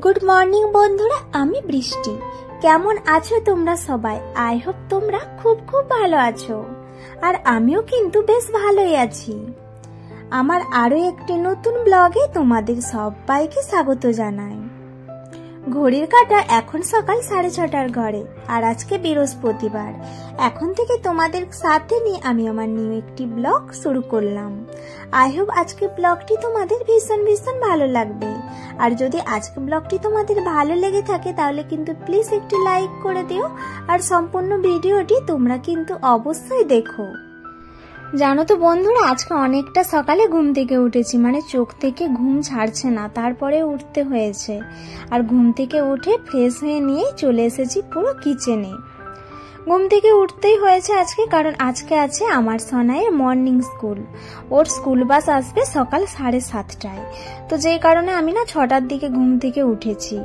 Good morning বন্ধুরা, আমি বৃষ্টি। কেমন আছো তোমরা সবাই? আই হোপ তোমরা খুব খুব ভালো আছো, আর আমিও কিন্তু বেশ ভালোই আছি। আমার আরো একটি নতুন ব্লগে তোমাদের সবাইকে স্বাগত জানাই। ঘড়ির কাঁটা এখন সকাল 6:30 ঘরে, আর আজকে বৃহস্পতিবার। এখন থেকে তোমাদের সাথে নিয়ে আমি আমার নিউ একটি ব্লগ শুরু করলাম। আই হোপ আজকে ব্লগটি তোমাদের ভীষণ ভীষণ ভালো লাগবে। আর যদি আজকে ব্লগটি তোমাদের ভালো লেগে থাকে তাহলে কিন্তু প্লিজ একটি লাইক করে দিও, আর সম্পূর্ণ ভিডিওটি তোমরা কিন্তু অবশ্যই দেখো। জানো তো বন্ধুরা, আজকে অনেকটা সকালে ঘুম থেকে উঠেছি, মানে চোখ থেকে ঘুম ছাড়ছে না, তারপরে উঠতে হয়েছে। আর ঘুম থেকে উঠে ফ্রেশ হয়ে নিয়েই চলে এসেছি পুরো কিচেনে। ঘুম থেকে উঠতেই হয়েছে আজকে, কারণ আজকে আছে আমার সোনাইয়ের মর্নিং স্কুল। ওর স্কুল বাস আসবে সকাল 7:30টায়। তো যেই কারণে আমি না 6টার দিকে ঘুম থেকে উঠেছি,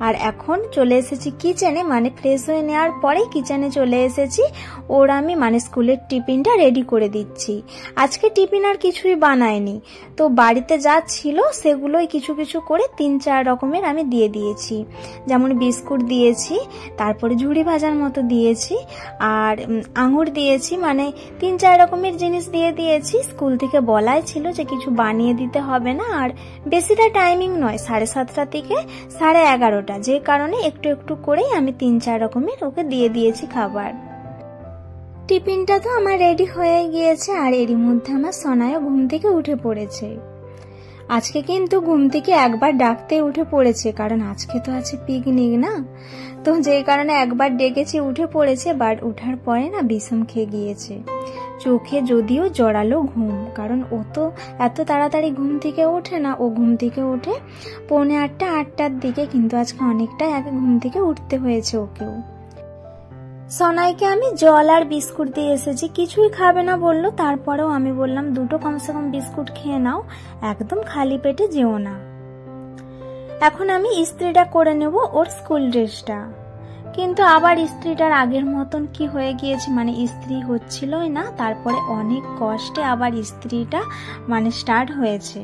আর এখন চলে এসেছি কিচেনে, মানে ফ্রেশ হয়ে নেওয়ার পরেই কিচেনে চলে এসেছি। ওর আমি মানে স্কুলের টিফিনটা রেডি করে দিচ্ছি। আজকে টিফিন আর কিছুই বানায়নি, তো বাড়িতে যা ছিল সেগুলোই কিছু কিছু করে 3-4 রকমের আমি দিয়ে দিয়েছি। যেমন বিস্কুট দিয়েছি, তারপরে ঝুড়ি ভাজার মতো দিয়েছি, আর আঙুর দিয়েছি, মানে 3-4 রকমের জিনিস দিয়ে দিয়েছি। স্কুল থেকে বলাই ছিল যে কিছু বানিয়ে দিতে হবে না, আর বেশিটা টাইমিং নয়, 7:30 থেকে 11:30, যে কারণে একটু একটু করেই আমি 3-4 রকমের ওকে দিয়ে দিয়েছি খাবার। টিফিনটা তো আমার রেডি হয়ে গিয়েছে, আর এরই মধ্যে আমার সোনাইও ঘুম থেকে উঠে পড়েছে। আজকে কিন্তু ঘুম থেকে একবার ডাকতে উঠে পড়েছে, কারণ আজকে তো আছে পিকনিক না, তো যেই কারণে একবার ডেকেছি উঠে পড়েছে। বাট উঠার পরে না বিষম খেয়ে গিয়েছে। চোখে যদিও জড়ালো ঘুম, কারণ ও তো এত তাড়াতাড়ি ঘুম থেকে ওঠে না। ও ঘুম থেকে ওঠে 7:45-8টার দিকে, কিন্তু আজকে অনেকটাই আগে ঘুম থেকে উঠতে হয়েছে ওকেও। সোনাইকে আমি জল আর বিস্কুট দিয়ে এসেছি, কিছুই খাবে না বললো। তারপরেও আমি বললাম দুটো কমসে কম বিস্কুট খেয়ে নাও, একদম খালি পেটে যেও না। এখন আমি ইস্ত্রিটা করে নেব ওর স্কুল ড্রেসটা, কিন্তু আবার ইস্ত্রিটার আগের মতন কি হয়ে গিয়েছে, মানে ইস্ত্রি হচ্ছিলই না। তারপরে অনেক কষ্টে আবার ইস্ত্রিটা মানে স্টার্ট হয়েছে।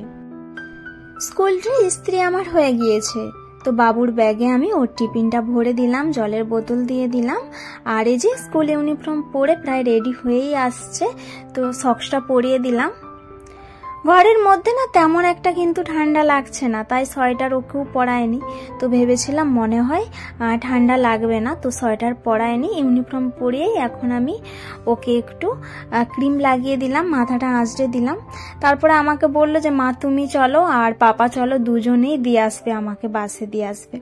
স্কুল ড্রেস ইস্ত্রি আমার হয়ে গিয়েছে, তো বাবুর ব্যাগে আমি ওর টিফিনটা ভরে দিলাম, জলের বোতল দিয়ে দিলাম। আর এই যে স্কুল ইউনিফর্ম পরে প্রায় রেডি হয়েই আসছে, তো সক্সটা পরিয়ে দিলাম। ঘরের মধ্যে না তেমন একটা কিন্তু ঠান্ডা লাগছে না, তাই সোয়েটার ওকেও পরায়নি। তো ভেবেছিলাম মনে হয় ঠান্ডা লাগবে না, তো সোয়েটার পরায়নি, ইউনিফর্ম পরিয়েই এখন আমি ওকে একটু ক্রিম লাগিয়ে দিলাম, মাথাটা আঁচড়ে দিলাম। তারপরে আমাকে বললো যে মা তুমি চলো আর পাপা চলো, দুজনেই দিয়ে আসবে, আমাকে বাসে দিয়ে আসবে।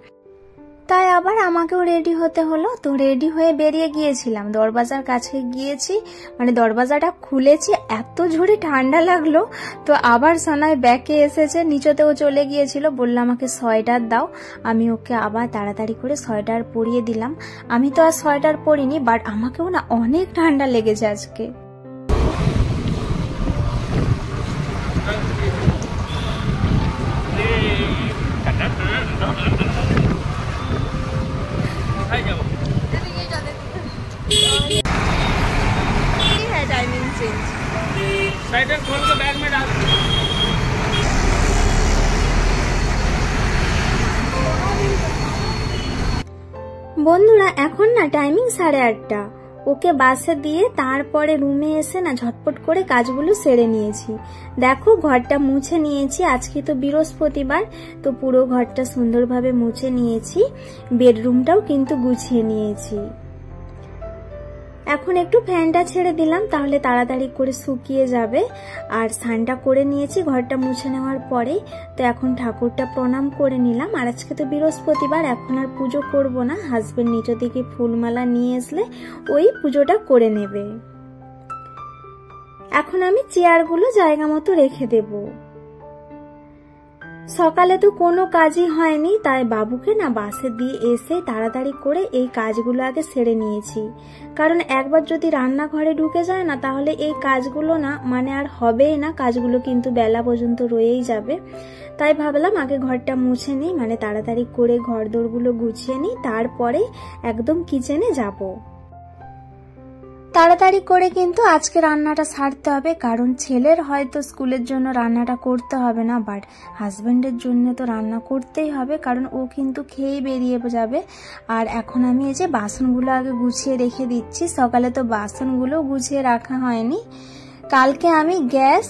তাই আবার আমাকেও রেডি হতে হলো। তো রেডি হয়ে বেরিয়ে গিয়েছিলাম, দরজার কাছে গিয়েছি, মানে দরজাটা খুলেছি, এত জোরে ঠান্ডা লাগলো। তো আবার সোনাই ব্যাকে এসেছে, নিচেতেও চলে গিয়েছিল, বললো আমাকে সোয়েটার দাও। আমি ওকে আবার তাড়াতাড়ি করে সোয়েটার পরিয়ে দিলাম। আমি তো আর সোয়েটার পরিনি, বাট আমাকেও না অনেক ঠান্ডা লেগেছে আজকে। বন্ধুরা এখন না টাইমিং 8:30। ওকে বাসে দিয়ে তারপরে রুমে এসে না ঝটপট করে কাজগুলো সেরে নিয়েছি। দেখো ঘরটা মুছে নিয়েছি, আজকে তো বৃহস্পতিবার, তো পুরো ঘরটা সুন্দরভাবে মুছে নিয়েছি। বেডরুমটাও কিন্তু গুছিয়ে নিয়েছি। এখন একটু ফ্যানটা ছেড়ে দিলাম, তাহলে তাড়াতাড়ি করে শুকিয়ে যাবে। আর স্নানটা করে নিয়েছি ঘরটা মুছে নেওয়ার পরেই। তো এখন ঠাকুরটা প্রণাম করে নিলাম। আর আজকে তো বৃহস্পতিবার, এখন আর পুজো করব না, হাজবেন্ড নিচে থেকে ফুলমালা নিয়ে আসলে ওই পুজোটা করে নেবে। এখন আমি চেয়ারগুলো জায়গা মতো রেখে দেব। সকালে তো কোনো কাজই হয়নি, তাই বাবুকে না বাসে দিয়ে এসে তাড়াতাড়ি করে এই কাজগুলো আগে সেরে নিয়েছি। কারণ একবার যদি রান্নাঘরে ঢুকে যায় না, তাহলে এই কাজগুলো না মানে আর হবেই না, কাজগুলো কিন্তু বেলা পর্যন্ত রয়েই যাবে। তাই ভাবলাম আগে ঘরটা মুছে নিই, মানে তাড়াতাড়ি করে ঘর দোরগুলো গুছিয়ে নিই, তারপরে একদম কিচেনে যাব। তাড়াতাড়ি করে কিন্তু আজকে রান্নাটা সারতে হবে, কারণ ছেলের হয়তো স্কুলের জন্য রান্নাটা করতে হবে না, বাট হাজব্যান্ডের জন্য তো রান্না করতেই হবে, কারণ ও কিন্তু খেয়েই বেরিয়ে যাবে। আর এখন আমি এই যে বাসনগুলো আগে গুছিয়ে রেখে দিচ্ছি। সকালে তো বাসনগুলো গুছিয়ে রাখা হয়নি, কালকে আমি গ্যাস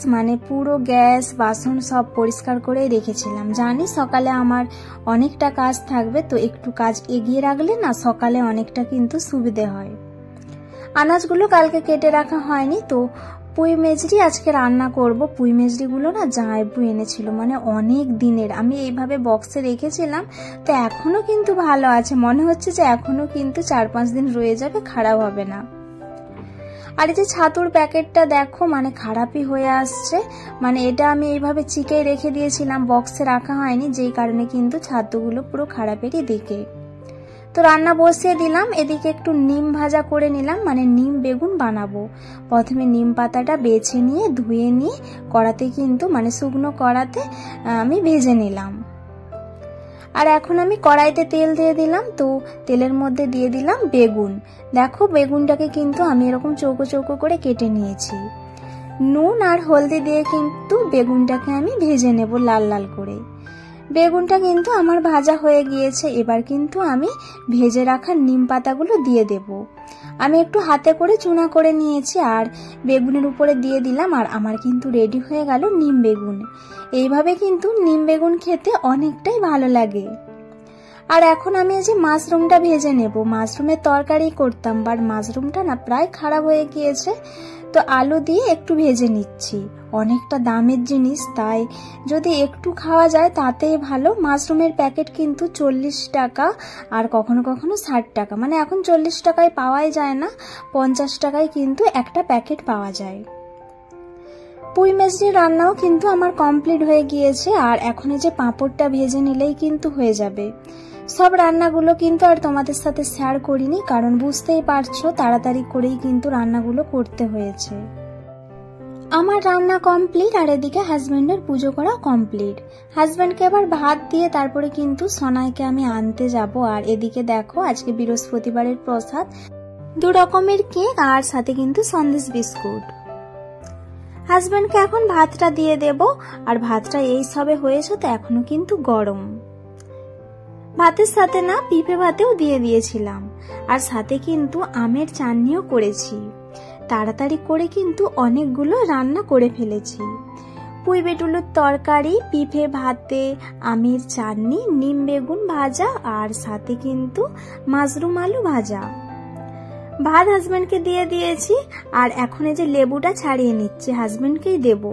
পুরো গ্যাস বাসন সব পরিষ্কার করে রেখেছিলাম। জানি সকালে আমার অনেকটা কাজ থাকবে, তো একটু কাজ এগিয়ে রাখলে না সকালে অনেকটা কিন্তু সুবিধে হয়। আনাজগুলো কালকে কেটে রাখা হয়নি, তো পুঁই মেজরি আজকে রান্না করব। পুঁই মেজরিগুলো না জামাইবু এনেছিল, অনেক দিনের। আমি এইভাবে বক্সে রেখেছিলাম, তো এখনো কিন্তু ভালো আছে, মনে হচ্ছে যে এখনো কিন্তু 4-5 দিন রয়ে যাবে, খারাপ হবে না। আর এই যে ছাতুর প্যাকেটটা দেখো খারাপই হয়ে আসছে, এটা আমি এইভাবে চিকে রেখে দিয়েছিলাম, বক্সে রাখা হয়নি, যেই কারণে কিন্তু ছাতুগুলো পুরো খারাপেরই দিকে। তো রান্না বসিয়ে দিলাম। এদিকে একটু নিম ভাজা করে নিলাম, নিম বেগুন বানাবো। প্রথমে নিম পাতাটা বেছে নিয়ে ধুয়ে নিয়ে কড়াতে কিন্তু শুকনো কড়াতে আমি ভেজে নিলাম। আর এখন আমি কড়াইতে তেল দিয়ে দিলাম, তো তেলের মধ্যে দিয়ে দিলাম বেগুন। দেখো বেগুনটাকে কিন্তু আমি এরকম চৌকো চৌকো করে কেটে নিয়েছি। নুন আর হলদি দিয়ে কিন্তু বেগুনটাকে আমি ভেজে নেব লাল লাল করে। বেগুনটা কিন্তু আমার ভাজা হয়ে গিয়েছে, এবার কিন্তু আমি ভেজে রাখা নিম পাতাগুলো দিয়ে দেব। আমি একটু হাতে করে চুনা করে নিয়েছি আর বেগুনের উপরে দিয়ে দিলাম, আর আমার কিন্তু রেডি হয়ে গেল নিম বেগুন। এইভাবে কিন্তু নিম বেগুন খেতে অনেকটাই ভালো লাগে। আর এখন আমি এই যে মাশরুমটা ভেজে নেব। মাশরুমের তরকারি করতাম, বাট মাশরুমটা না প্রায় খারাপ হয়ে গিয়েছে, তো আলু দিয়ে একটু ভেজে নিচ্ছি। অনেকটা দামের জিনিস, তাই যদি একটু খাওয়া যায় তাতেই ভালো। মাশরুমের প্যাকেট কিন্তু 40 টাকা, আর কখনো কখনো 60 টাকা, এখন 40 টাকায় পাওয়াই যায় না, 50 টাকায় কিন্তু একটা প্যাকেট পাওয়া যায়। পুঁই মেজরি রান্নাও কিন্তু আমার কমপ্লিট হয়ে গিয়েছে, আর এখন এই যে পাঁপড়টা ভেজে নিলেই কিন্তু হয়ে যাবে। সব রান্নাগুলো কিন্তু আর তোমাদের সাথে শেয়ার করিনি, কারণ বুঝতেই পারছো তাড়াতাড়ি করেই কিন্তু রান্নাগুলো করতে হয়েছে। আমার রান্না কমপ্লিট, আর এদিকে হাজব্যান্ডের পুজো করা কমপ্লিট। হাজব্যান্ডকে আবার ভাত দিয়ে তারপরে কিন্তু সোনাইকে আমি আনতে যাব। আর এদিকে দেখো আজকে বৃহস্পতিবারের প্রসাদ 2 রকমের কেক আর সাথে কিন্তু সন্দেশ বিস্কুট। হাজব্যান্ডকে এখন ভাতটা দিয়ে দেব, আর ভাতটা এই সবে হয়েছে, তো এখনো কিন্তু গরম। ভাতের সাথে না পিঠে ভাতেও দিয়ে দিয়েছিলাম, আর সাথে কিন্তু আমের চাটনিও করেছি। তাড়াতাড়ি করে কিন্তু অনেকগুলো রান্না করে ফেলেছি। পুঁই বেটুলের তরকারি, পিঠে ভাতে, আমের চাটনি, নিম বেগুন ভাজা, আর সাথে কিন্তু মাশরুম আলু ভাজা। ভাত হাজব্যান্ডকে দিয়ে দিয়েছি, আর এখন এই যে লেবুটা ছাড়িয়ে নিচ্ছি, হাজব্যান্ডকেই দেব।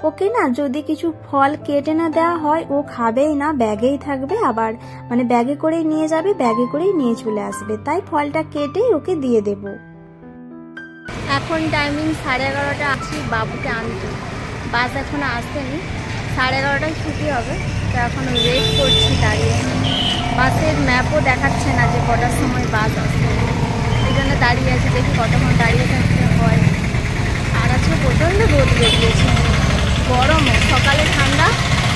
ওকে না যদি কিছু ফল কেটে না দেওয়া হয় ও খাবেই না, ব্যাগেই থাকবে, আবার ব্যাগে করেই নিয়ে যাবে, ব্যাগে করেই নিয়ে চলে আসবে, তাই ফলটা কেটেই ওকে দিয়ে দেব। এখন টাইমিং 11:30 আছি বাবুকে আনতে, বাস এখনো আসেনি, 11:30টায় ছুটি হবে, তো এখন ওয়েট করছি দাঁড়িয়ে। বাসের ম্যাপও দেখাচ্ছে না যে কটার সময় বাস আসবে, এই জন্য দাঁড়িয়ে আছে, দেখি কতক্ষণ দাঁড়িয়ে থাকতে হয়। আর আজকে প্রচণ্ড রোদ বেরিয়েছে, গরম, সকালে ঠান্ডা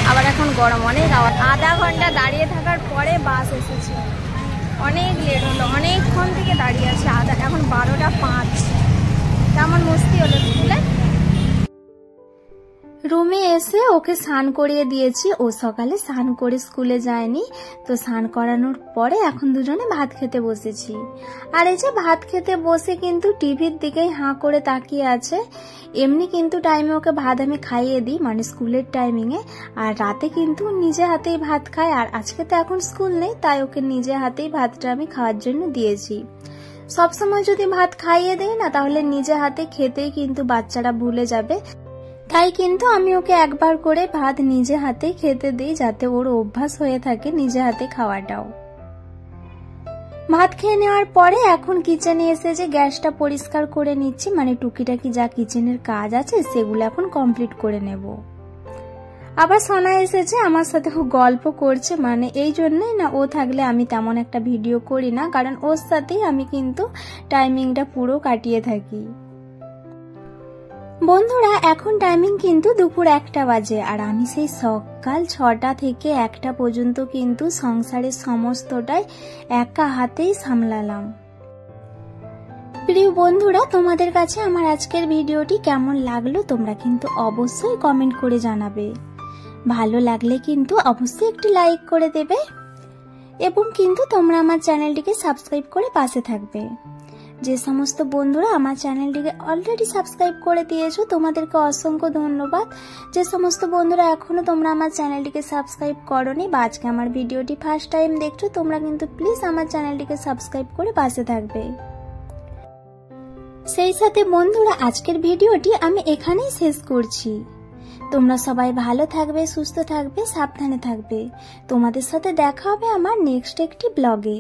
আবার এখন গরম, অনেক আধা ঘন্টা দাঁড়িয়ে থাকার পরে বাস এসেছে। অনেক লেট হলো, অনেকক্ষণ থেকে দাঁড়িয়ে আছে, এখন 12:05। কেমন মস্তি হলো স্কুলে। রুমে এসে ওকে স্নান করিয়ে দিয়েছি, ও সকালে স্নান করে স্কুলে যায়নি, তো স্নান করানোর পরে এখন দুজনে ভাত খেতে বসেছি। আর এই যে ভাত খেতে বসে কিন্তু টিভির দিকেই হাঁ করে তাকিয়ে আছে। এমনি কিন্তু টাইমে ওকে ভাত আমি খাইয়ে দিই, স্কুলের টাইমিংয়ে, আর রাতে কিন্তু নিজে হাতেই ভাত খায়। আর আজকে তো এখন স্কুল নেই, তাই ওকে নিজে হাতেই ভাতটা আমি খাওয়ার জন্য দিয়েছি। সবসময় যদি ভাত খাইয়ে দেই না, তাহলে নিজে হাতে খেতেই কিন্তু বাচ্চারা ভুলে যাবে, তাই কিন্তু আমি ওকে একবার করে ভাত নিজে হাতে খেতে দিই, যাতে ওর অভ্যাস হয়ে থাকে নিজে হাতে খাওয়াটাও। ভাত খেয়ে নেওয়ার পরে এখন কিচেনে এসে যে গ্যাসটা পরিষ্কার করে নিচ্ছি, টুকিটাকি যা কিচেনের কাজ আছে সেগুলো এখন কমপ্লিট করে নেব। আবার সোনা এসেছে, আমার সাথে খুব গল্প করছে, এই জন্যই না ও থাকলে আমি তেমন একটা ভিডিও করি না, কারণ ওর সাথেই আমি কিন্তু টাইমিংটা পুরো কাটিয়ে থাকি। বন্ধুরা এখন টাইমিং কিন্তু দুপুর 1টা বাজে, আর আমি সেই সকাল 6টা থেকে 1টা পর্যন্ত কিন্তু সংসারের সমস্তটাই একা হাতেই সামলালাম। প্রিয় বন্ধুরা, তোমাদের কাছে আমার আজকের ভিডিওটি কেমন লাগলো তোমরা কিন্তু অবশ্যই কমেন্ট করে জানাবে। ভালো লাগলে কিন্তু অবশ্যই একটি লাইক করে দেবে এবং কিন্তু তোমরা আমার চ্যানেলটিকে সাবস্ক্রাইব করে পাশে থাকবে। যে সমস্ত বন্ধুরা আমার চ্যানেলটিকে অলরেডি সাবস্ক্রাইব করে দিয়েছো তোমাদেরকে অসংখ্য ধন্যবাদ। যে সমস্ত বন্ধুরা এখনো তোমরা আমার চ্যানেলটিকে সাবস্ক্রাইব করোনি বা আজকে আমার ভিডিওটি ফার্স্ট টাইম দেখছো, তোমরা কিন্তু প্লিজ আমার চ্যানেলটিকে সাবস্ক্রাইব করে পাশে থাকবে। সেই সাথে বন্ধুরা আজকের ভিডিওটি আমি এখানেই শেষ করছি। তোমরা সবাই ভালো থাকবে, সুস্থ থাকবে, সাবধানে থাকবে। তোমাদের সাথে দেখা হবে আমার নেক্সট একটি ব্লগে।